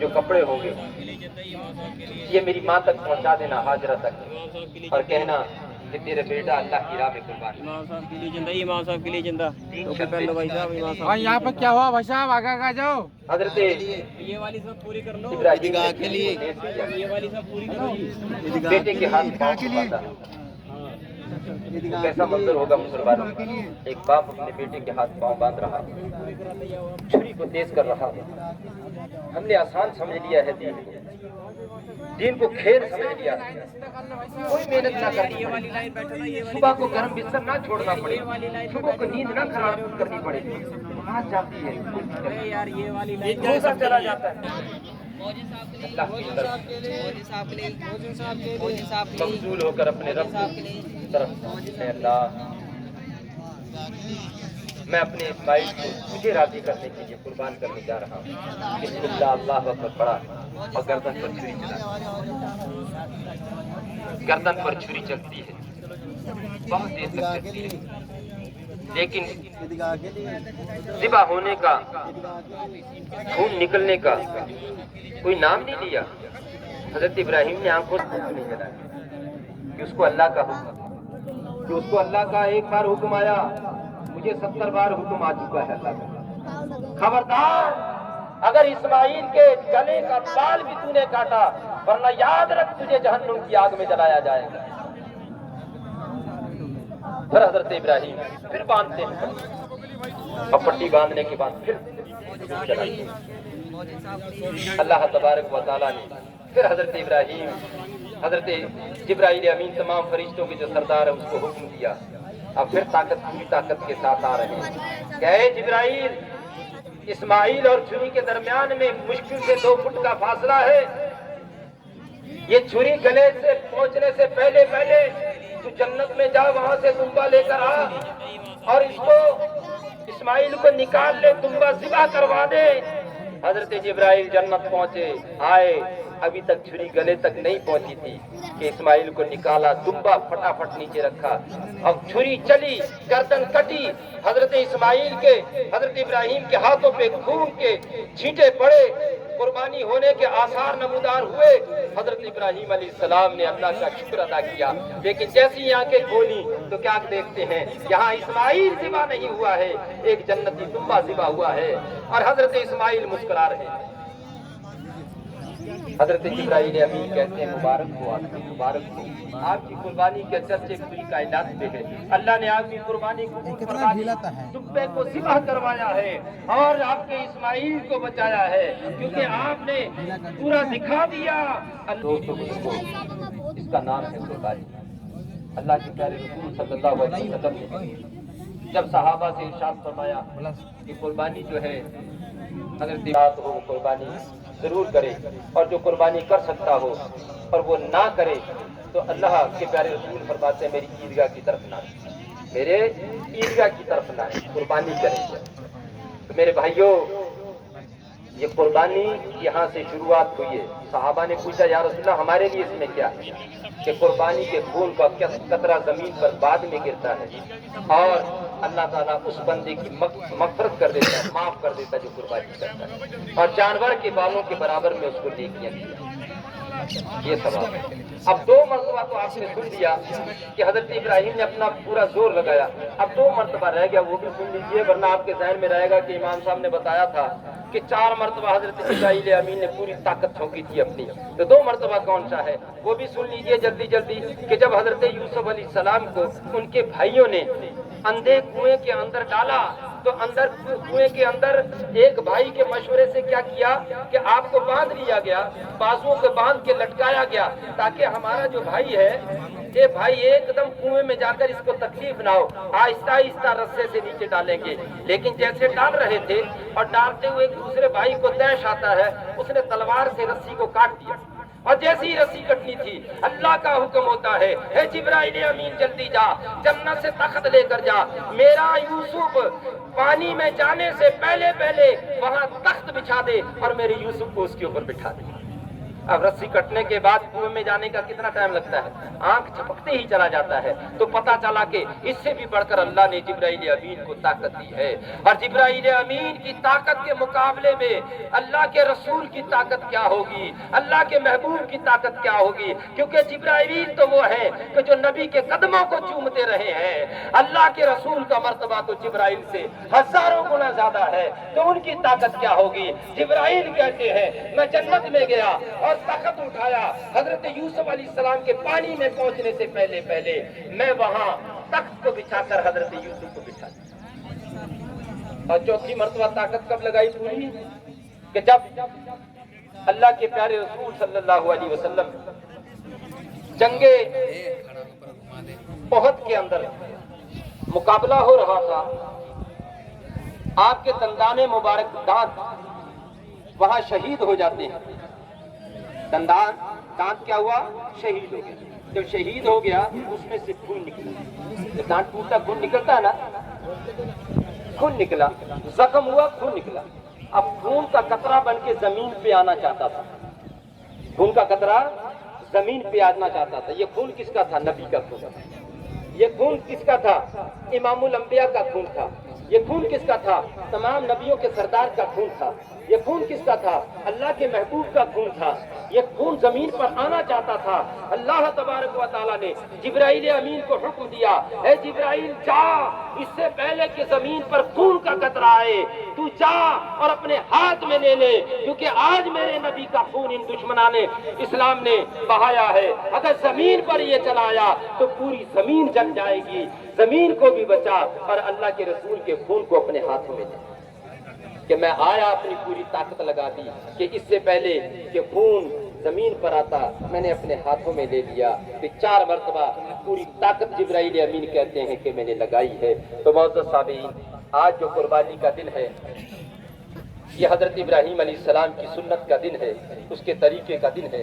جو کپڑے ہوں گے یہ میری ماں تک پہنچا دینا، حاجرہ تک، اور کہنا کہ تیرے بیٹا اللہ کی راہ میں قربان ہے۔ امام صاحب کے لیے زندہ، امام صاحب کے لیے زندہ۔ تین اوکے شرطیں۔ پہلو بھائی صاحب، امام صاحب اور یہاں پہ کیا ہوا بھائی صاحب؟ آگے آگے جاؤ۔ حضرت یہ والی سب پوری کر لو، ابراہیم نے کے لیے یہ والی سب پوری کرو جی۔ بیٹے کے ہاتھ پاؤں کو باندھا۔ کیسا منظر ہوگا مسلمانوں؟ ایک باپ اپنے بیٹے کے ہاتھ پاؤں باندھ رہا، چھری کو تیز کر رہا۔ ہم نے آسان سمجھ لیا ہے دین کو کھیل سمجھ لیا، کوئی محنت نہ کرنی پڑے، صبح کو گرم بستر نہ چھوڑنا پڑے، صبح کو نیند نہ خراب کرنی پڑے، آج جاتی ہے یار یہ والی لائن روزہ چلا جاتا ہے۔ اللہ کی طرف مبذول ہو کر اپنے رب کی طرف، اے اللہ میں اپنے اسماعیل کو تجھے راضی کرنے کے لیے قربان کرنے جا رہا ہوں۔ بسم اللہ، اللہ اکبر پڑا اور گردن پر چھری چلا۔ گردن پر چھری چلتی ہے، بہت دیر تک چلتی ہے، لیکن ذبح ہونے کا، خون نکلنے کا کوئی نام نہیں لیا۔ حضرت ابراہیم نے آنکھوں سے نہیں جلائی کہ اس کو اللہ کا حکم، کہ اس کو اللہ کا ایک بار حکم آیا، مجھے 70 بار حکم آ چکا ہے اللہ کا۔ خبردار اگر اسماعیل کے گلے کا بال بھی تو نے کاٹا، ورنہ یاد رکھ تجھے جہنم کی آگ میں جلایا جائے گا۔ پھر حضرت ابراہیم پھر باندھتے ہیں، اور پٹی باندھنے کے بعد پھر چلاتے ہیں۔ اللہ تبارک و تعالیٰ نے پھر حضرت ابراہیم، حضرت جبرائیل امین تمام فرشتوں کے جو سردار ہے اس کو حکم دیا۔ اب پھر پوری طاقت کے ساتھ آ رہے ہیں کہ اے جبرائیل، اسماعیل اور چھری کے درمیان میں مشکل سے 2 فٹ کا فاصلہ ہے، یہ چھری گلے سے پہنچنے سے پہلے تو جنت میں جا، وہاں سے دمبا لے کر آ اور اس کو اسماعیل کو نکال لے، دمبا ذبح کروا دے۔ حضرت جبرائیل جنت پہنچے، آئے، ابھی تک چھری گلے تک نہیں پہنچی تھی کہ اسماعیل کو نکالا، دمبا فٹافٹ نیچے رکھا، اب چھری چلی، گردن کٹی، حضرت اسماعیل کے، حضرت ابراہیم کے ہاتھوں پہ خون کے چھینٹے پڑے، قربانی ہونے کے آثار نمودار ہوئے۔ حضرت ابراہیم علیہ السلام نے اللہ کا شکر ادا کیا، لیکن جیسی آنکھیں کھولی تو کیا دیکھتے ہیں؟ یہاں اسماعیل ذبح نہیں ہوا ہے، ایک جنتی دمبا ذبح ہوا ہے، اور حضرت اسماعیل مسکرا رہے ہیں۔ حضرت جبرائیل امین کہتے ہیں مبارک ہو آپ کی، مبارک ہو، آپ کی قربانی کے چرچے پوری کائنات میں ہے۔ اللہ نے آپ کی قربانی کو دمبے کو ذبح کروایا ہے اور آپ کے اسماعیل کو بچایا ہے، کیونکہ آپ نے پورا دکھا دیا۔ دوستو بزرگو، اس کا نام ہے قربانی۔ اللہ کے پیارے رسول صلی اللہ علیہ وسلم نے جب صحابہ سے ارشاد فرمایا کہ قربانی جو ہے اگر دیات ہو وہ قربانی ضرور کرے، اور جو قربانی کر سکتا ہو اور وہ نہ کرے تو اللہ کے پیارے رسول فرماتے ہیں میری عیدگاہ کی طرف نہ آئے، میرے عیدگاہ کی طرف نہ آئے، قربانی کریں گے۔ تو میرے بھائیوں، یہ قربانی یہاں سے شروعات ہوئی ہے۔ صحابہ نے پوچھا یا رسول اللہ ہمارے لیے اس میں کیا ہے؟ کہ قربانی کے خون کا قطرہ زمین پر بعد میں گرتا ہے اور اللہ تعالیٰ اس بندے کی مغفرت کر دیتا ہے، معاف کر دیتا ہے جو قربانی کرتا ہے، اور جانور کے بالوں کے برابر میں اس کو نیکیاں دیا۔ یہ سوال ہے۔ اب 2 مرتبہ تو آپ نے سن لیا کہ حضرت ابراہیم نے اپنا پورا زور لگایا، اب 2 مرتبہ رہ گیا، وہ بھی سن لیجئے، ورنہ آپ کے ذہن میں رہے گا کہ امام صاحب نے بتایا تھا کہ 4 مرتبہ حضرت جبرائیل امین نے پوری طاقت جھونکی تھی اپنی، تو 2 مرتبہ کون سا ہے وہ بھی سن لیجئے جلدی جلدی، کہ جب حضرت یوسف علیہ السلام کو ان کے بھائیوں نے اندھے کنویں کے اندر ڈالا تو کنویں کے اندر ایک بھائی کے مشورے سے کیا کیا کہ آپ کو باندھ لیا گیا، بازوؤں کو باندھ کے لٹکایا گیا تاکہ ہمارا جو بھائی ہے یہ بھائی ایک دم کنویں میں جا کر اس کو تکلیف نہ ہو، آہستہ آہستہ رسے سے نیچے ڈالیں گے۔ لیکن جیسے ڈال رہے تھے اور ڈالتے ہوئے دوسرے بھائی کو طیش آتا ہے، اس نے تلوار سے رسی کو کاٹ دیا، اور جیسی رسی کٹنی تھی اللہ کا حکم ہوتا ہے اے جبرائیل امین جلدی جا، جنت سے تخت لے کر جا، میرا یوسف پانی میں جانے سے پہلے وہاں تخت بچھا دے اور میرے یوسف کو اس کے اوپر بٹھا دے۔ اب رسی کٹنے کے بعد کنویں میں جانے کا کتنا ٹائم لگتا ہے؟ آنکھ جھپکتے ہی چلا جاتا ہے۔ تو پتا چلا کہ اس سے بھی بڑھ کر اللہ نے جبرائیل امین کو طاقت دی ہے، اور جبرائیل امین کی طاقت کے مقابلے میں اللہ کے رسول کی طاقت کیا ہوگی، اللہ کے محبوب کی طاقت کیا ہوگی؟ کیونکہ جبرائیل تو وہ ہے کہ جو نبی کے قدموں کو چومتے رہے ہیں، اللہ کے رسول کا مرتبہ تو جبرائیل سے ہزاروں گنا زیادہ ہے، تو ان کی طاقت کیا ہوگی؟ جبرائیل کہتے ہیں میں جنت میں گیا اور تخت اٹھایا، حضرت یوسف علیہ السلام کے پانی میں پہنچنے سے پہلے میں وہاں تخت کو بچھا کر حضرت یوسف کو بچھا دیا۔ اور چوتھی مرتبہ طاقت کب لگائی پوری؟ کہ جب اللہ کے پیارے رسول صلی اللہ علیہ وسلم جنگ احد کے اندر مقابلہ ہو رہا تھا، آپ کے دندان مبارک دانت وہاں شہید ہو جاتے ہیں۔ دانت کیا ہوا؟ شہید ہو گیا۔ جب شہید ہو گیا اس میں سے خون نکلا، جب دانت ٹوٹا خون نکلتا ہے نا، خون نکلا، زخم ہوا، خون نکلا۔ اب خون کا قطرہ بن کے زمین پہ آنا چاہتا تھا، خون کا قطرہ زمین پہ آنا چاہتا تھا۔ یہ خون کس کا تھا؟ نبی کا خون تھا۔ یہ خون کس کا تھا؟ امام الانبیاء کا خون تھا۔ یہ خون کس کا تھا؟ تمام نبیوں کے سردار کا خون تھا۔ یہ خون کس کا تھا؟ اللہ کے محبوب کا خون تھا۔ یہ خون زمین پر آنا چاہتا تھا۔ اللہ تبارک و تعالیٰ نے جبرائیل امین کو حکم دیا، اے جبرائیل جا، اس سے پہلے کہ زمین پر خون کا قطرہ آئے تو جا اور اپنے ہاتھ میں لے لے، کیونکہ آج میرے نبی کا خون ان دشمنان اسلام نے بہایا ہے۔ اگر زمین پر یہ چلا آیا تو پوری زمین جل جائے گی۔ زمین کو بھی بچا اور اللہ کے رسول کے خون کو اپنے ہاتھوں میں لے، کہ میں آیا اپنی پوری طاقت لگا دی کہ اس سے پہلے کہ خون زمین پر آتا میں نے اپنے ہاتھوں میں لے لیا۔ کہ 4 مرتبہ پوری طاقت جبرائیل امین کہتے ہیں کہ میں نے لگائی ہے۔ تو معزز سامعین، آج جو قربانی کا دن ہے یہ حضرت ابراہیم علیہ السلام کی سنت کا دن ہے، اس کے طریقے کا دن ہے،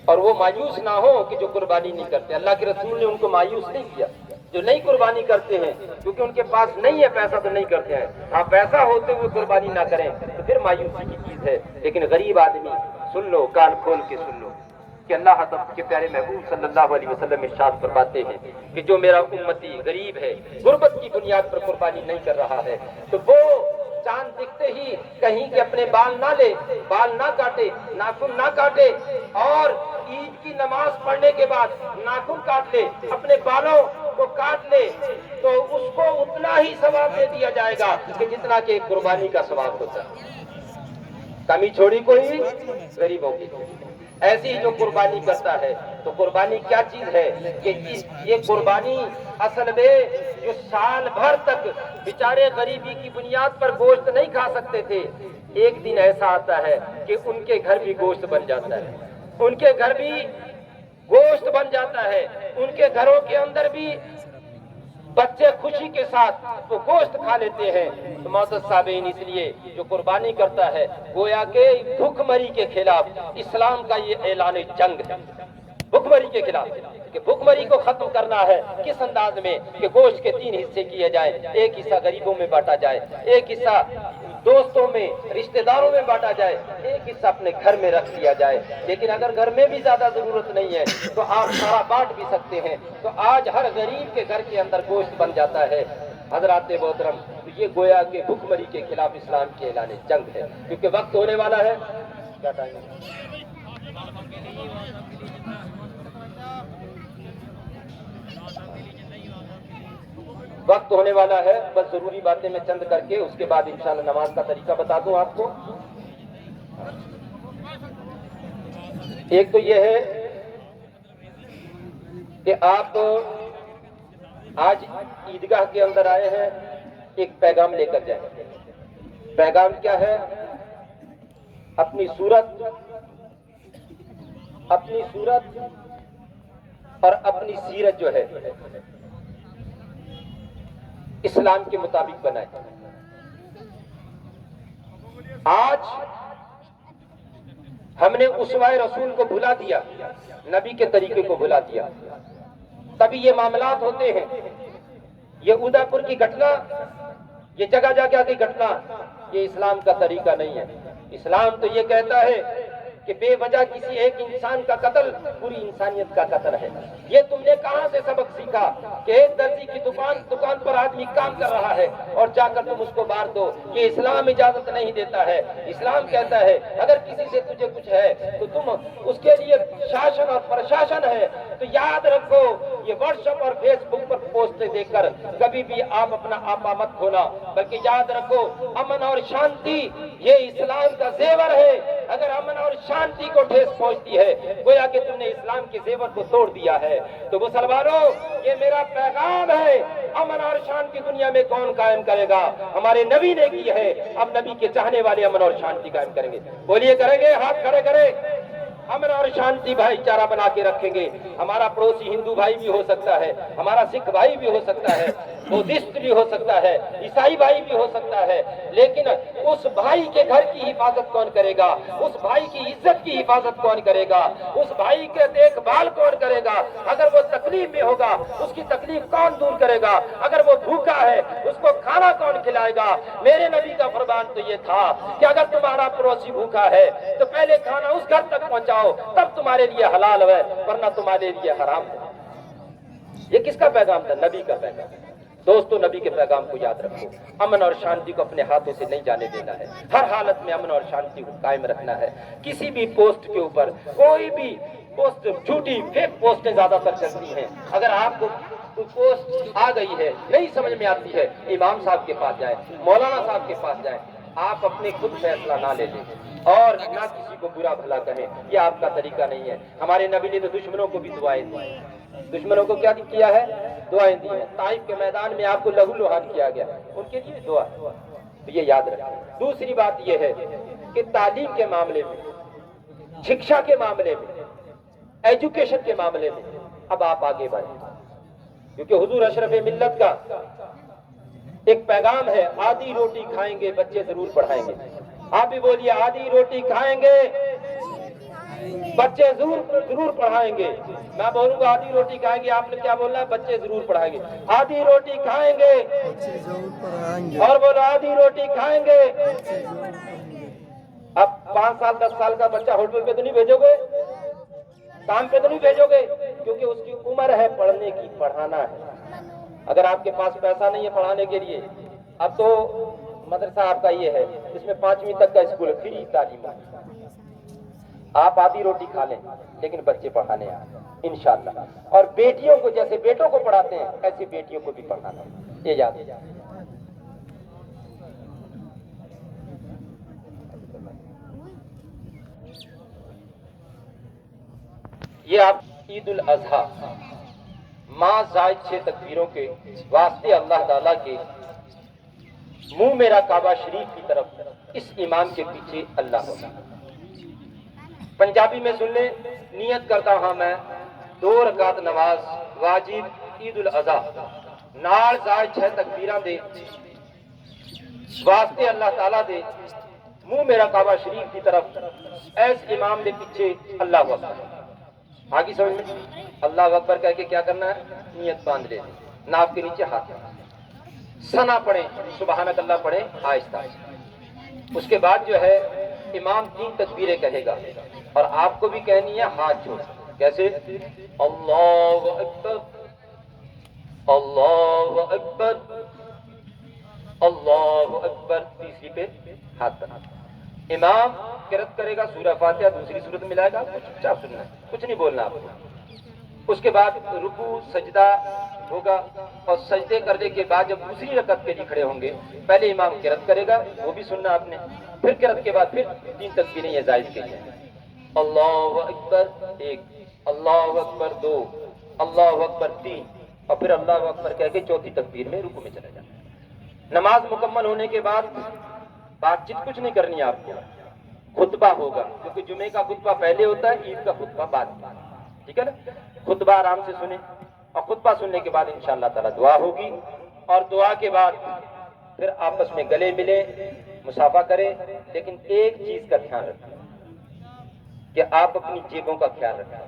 اور وہ مایوس نہ ہو کہ جو قربانی نہیں کرتے۔ اللہ کے رسول نے ان کو مایوس نہیں کیا جو نہیں قربانی کرتے ہیں، کیونکہ ان کے پاس نہیں ہے پیسہ تو نہیں کرتے ہیں۔ ہاں پیسہ ہوتے ہوئے قربانی نہ کریں تو پھر مایوسی کی چیز ہے۔ لیکن غریب آدمی سن لو، کان کھول کے سن لو کہ اللہ کے پیارے محبوب صلی اللہ علیہ وسلم ارشاد فرماتے ہیں کہ جو میرا امتی غریب ہے، غربت کی بنیاد پر قربانی نہیں کر رہا ہے، تو وہ چاند دکھتے ہی کہیں کہ اپنے بال نہ لے، بال نہ کاٹے، ناخن نہ کاٹے، اور عید کی نماز پڑھنے کے بعد ناخن کاٹ لے، اپنے بالوں کو کاٹ لے، تو اس کو اتنا ہی ثواب دے دیا جائے گا کہ جتنا کہ قربانی کا ثواب ہوتا ہے۔ کمی چھوڑی کوئی غریبوں کی۔ ایسی ہی جو قربانی کرتا ہے، تو قربانی کیا چیز ہے کہ یہ قربانی اصل میں جو سال بھر تک بیچارے غریبی کی بنیاد پر گوشت نہیں کھا سکتے تھے، ایک دن ایسا آتا ہے کہ ان کے گھر بھی گوشت بن جاتا ہے، ان کے گھر بھی گوشت بن جاتا ہے، ان کے گھروں کے اندر بھی بچے خوشی کے ساتھ وہ گوشت کھا لیتے ہیں۔ تو معزز سامعین، اس لیے جو قربانی کرتا ہے گویا کہ بھوک مری کے خلاف اسلام کا یہ اعلان جنگ ہے، بھوک مری کے خلاف، کہ بھوک مری کو ختم کرنا ہے۔ کس انداز میں؟ کہ گوشت کے 3 حصے کیے جائیں، ایک حصہ غریبوں میں بانٹا جائے، ایک حصہ دوستوں میں، رشتہ داروں میں بانٹا جائے، ایک حصہ اپنے گھر میں رکھ لیا جائے۔ لیکن اگر گھر میں بھی زیادہ ضرورت نہیں ہے تو آپ سارا بانٹ بھی سکتے ہیں۔ تو آج ہر غریب کے گھر کے اندر گوشت بن جاتا ہے۔ حضرات محترم، یہ گویا کہ بھوک مری کے خلاف اسلام کے اعلان جنگ ہے، کیونکہ وقت ہونے والا ہے۔ کیا ٹائم ہے؟ وقت ہونے والا ہے، بس ضروری باتیں میں چند کر کے اس کے بعد انشاءاللہ نماز کا طریقہ بتا دوں آپ کو۔ ایک تو یہ ہے کہ آپ آج عیدگاہ کے اندر آئے ہیں، ایک پیغام لے کر جائیں۔ پیغام کیا ہے؟ اپنی صورت اور اپنی سیرت جو ہے اسلام کے مطابق بنائے۔ آج ہم نے اسوہ رسول کو بھلا دیا، نبی کے طریقے کو بھلا دیا، تبھی یہ معاملات ہوتے ہیں۔ یہ ادا پور کی گھٹنا، یہ جگہ جگہ کی گھٹنا، یہ اسلام کا طریقہ نہیں ہے۔ اسلام تو یہ کہتا ہے کہ بے وجہ کسی ایک انسان کا قتل پوری انسانیت کا قتل ہے۔ یہ تم نے کہاں سے سبق سیکھا کہ ایک درزی کی دکان پر آدمی کام کر رہا ہے اور جا کر تم اس کو مار دو؟ یہ اسلام اجازت نہیں دیتا ہے۔ اسلام کہتا ہے اگر کسی سے تجھے کچھ ہے تو تم اس کے لیے شاشن اور پرشاشن ہے، تو یاد رکھو یہ واٹس ایپ اور فیس بک پر پوسٹیں دیکھ کر کبھی بھی آپ اپنا آپا مت کھونا، بلکہ یاد رکھو امن اور شانتی یہ اسلام کا زیور ہے۔ اگر امن اور شانتی کو ٹھیس پہنچتی ہے گویا کہ تم نے اسلام کے زیور کو توڑ دیا ہے۔ تو مسلمانوں یہ میرا پیغام ہے، امن اور شانتی دنیا میں کون قائم کرے گا؟ ہمارے نبی نے کی ہے، اب نبی کے چاہنے والے امن اور شانتی قائم کریں گے۔ بولیے کریں گے؟ ہاتھ کھڑے کریں۔ امن اور شانتی بھائی چارہ بنا کے رکھیں گے۔ ہمارا پڑوسی ہندو بھائی بھی ہو سکتا ہے، ہمارا سکھ بھائی بھی ہو سکتا ہے، بدھسٹ بھی ہو سکتا ہے، عیسائی بھائی بھی ہو سکتا ہے، لیکن اس بھائی کے گھر کی حفاظت کون کرے گا؟ اس بھائی کی عزت کی حفاظت کون کرے گا؟ اس بھائی کے دیکھ بھال کون کرے گا؟ اگر وہ تکلیف میں ہوگا اس کی تکلیف کون دور کرے گا؟ اگر وہ بھوکا ہے اس کو کھانا کون کھلائے گا؟ میرے نبی کا فرمان تو یہ تھا کہ اگر تمہارا پڑوسی بھوکا ہے تو پہلے کھانا اس گھر تک پہنچاؤ، تب تمہارے لیے حلال ہے، ورنہ تمہارے لیے حرام ہے۔ یہ کس کا پیغام تھا؟ نبی کا پیغام۔ دوستو نبی کے پیغام کو یاد رکھو، امن اور شانتی کو اپنے ہاتھوں سے نہیں جانے دینا ہے، ہر حالت میں امن اور شانتی کو قائم رکھنا ہے۔ کسی بھی پوسٹ کے اوپر کوئی بھی پوسٹ، جھوٹی فیک پوسٹیں زیادہ تر چلتی ہیں، اگر آپ کو پوسٹ آ گئی ہے نہیں سمجھ میں آتی ہے، امام صاحب کے پاس جائیں، مولانا صاحب کے پاس جائیں، آپ اپنے خود فیصلہ نہ لے لیں اور نہ کسی کو برا بھلا کہیں، یہ آپ کا طریقہ نہیں ہے۔ ہمارے نبی نے تو دشمنوں کو بھی دعائیں دی، دشمنوں کو کیا کیا ہے؟ دعائیں دی ہیں۔ طائف کے میدان میں آپ کو لہو لہان کیا گیا، ان کے لیے دعا، تو یہ یاد رکھیں۔ دوسری بات یہ ہے کہ تعلیم کے معاملے میں، شکشا کے معاملے میں، ایجوکیشن کے معاملے میں اب آپ آگے بڑھیں، کیونکہ حضور اشرف ملت کا ایک پیغام ہے، آدھی روٹی کھائیں گے بچے ضرور پڑھائیں گے۔ آپ بھی بولیے، آدھی روٹی کھائیں گے بچے ضرور پڑھائیں گے۔ میں بولوں گا آدھی روٹی کھائیں گے، آپ نے کیا بولنا ہے؟ بچے ضرور پڑھائیں گے۔ آدھی روٹی کھائیں گے اور بولو آدھی روٹی کھائیں گے۔ اب 5 سال 10 سال کا بچہ ہوٹل پہ تو نہیں بھیجو گے، کام پہ تو نہیں بھیجو گے، کیونکہ اس کی عمر ہے پڑھنے کی، پڑھانا ہے۔ اگر آپ کے پاس پیسہ نہیں ہے پڑھانے کے لیے، اب تو مدرسہ آپ کا یہ ہے اس میں 5ویں تک کا اسکول فری تعلیم ہے، آپ آدھی روٹی کھا لیں لیکن بچے پڑھانے آئیں انشاءاللہ۔ اور بیٹیوں کو جیسے بیٹوں کو پڑھاتے ہیں ایسے بیٹیوں کو بھی پڑھانا ہے، یہ یاد ہے۔ یہ آپ عید الاضحیٰ ماں زائد 6 تکبیروں کے واسطے اللہ تعالیٰ کے منہ میرا کعبہ شریف کی طرف اس امام کے پیچھے اللہ ہوگا۔ پنجابی میں سن لیں، نیت کرتا ہوں میں 2 رکعت نماز واجب عید الاضحیٰ نال زائد 6 تکبیراں دے واسطے اللہ تعالیٰ دے منہ میرا کعبہ شریف کی طرف ایس امام دے پیچھے اللہ ہوگا۔ آگے سمجھ میں؟ اللہ اکبر کہہ کے کیا کرنا ہے؟ نیت باندھ لے، ناف کے نیچے ہاتھ، ثنا پڑھیں، سبحانک اللہ پڑھیں آہستہ آہستہ۔ اس کے بعد جو ہے امام 3 تکبیریں کہے گا اور آپ کو بھی کہنی ہے ہاتھ جوڑ، کیسے؟ اللہ اکبر، اللہ اکبر، اللہ اکبر، تیسری پہ ہاتھ بنا۔ امام قرأت کرے گا سورہ فاتحہ، دوسری سورت میں لائے گا، چپ چاپ سننا ہے، کچھ نہیں بولنا آپ کو۔ اس کے بعد رکوع سجدہ ہوگا اور سجدے کرنے کے بعد جب دوسری رکعت کے لیے کھڑے ہوں گے پہلے امام قرأت کرے گا، وہ بھی سننا آپ نے، پھر قرأت کے بعد پھر 3 تکبیریں یہ زائد کے لیے، اللہ اکبر 1، اللہ اکبر 2، اللہ اکبر 3، اور پھر اللہ اکبر کہہ کے 4تھی تکبیر میں رکوع میں چلے جانا۔ نماز مکمل ہونے کے بعد بات چیت کچھ نہیں کرنی ہے آپ کو، خطبہ ہوگا، کیونکہ جمعے کا خطبہ پہلے ہوتا ہے، عید کا خطبہ بعد میں، ٹھیک ہے نا؟ خطبہ آرام سے سنیں اور خطبہ سننے کے بعد انشاءاللہ تعالی دعا ہوگی، اور دعا کے بعد پھر آپس میں گلے ملے، مصافحہ کریں، لیکن ایک چیز کا خیال رکھیں کہ آپ اپنی جیبوں کا خیال رکھیں۔